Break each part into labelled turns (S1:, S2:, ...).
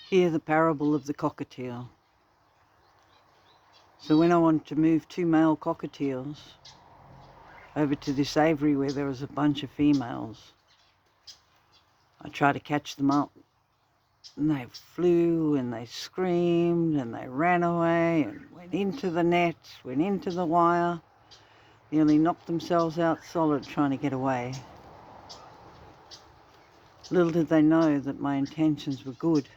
S1: Hear the parable of the cockatiel. So when I wanted to move 2 male cockatiels over to this aviary where there was a bunch of females, I tried to catch them up, and they flew and they screamed and they ran away and went into the net, went into the wire, nearly knocked themselves out solid trying to get away. Little did they know that my intentions were good,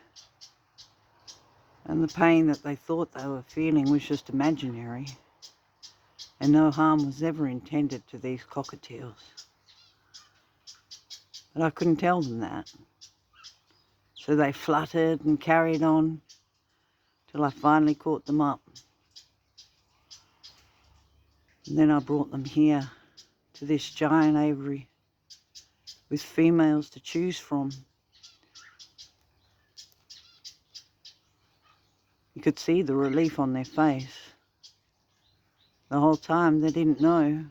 S1: and the pain that they thought they were feeling was just imaginary, and no harm was ever intended to these cockatiels. But I couldn't tell them that. So they fluttered and carried on till I finally caught them up. And then I brought them here to this giant aviary with females to choose from. You could see the relief on their face. The whole time they didn't know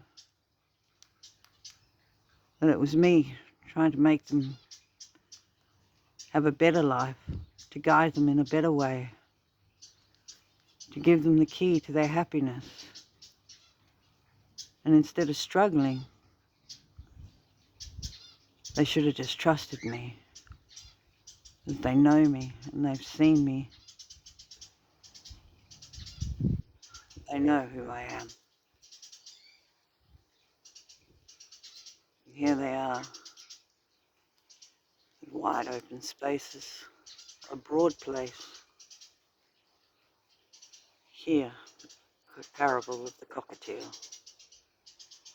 S1: that it was me trying to make them have a better life, to guide them in a better way, to give them the key to their happiness. And instead of struggling, they should have just trusted me, because they know me and they've seen me. They know who I am. Here they are, in wide open spaces, a broad place. Here, the parable of the cockatiel.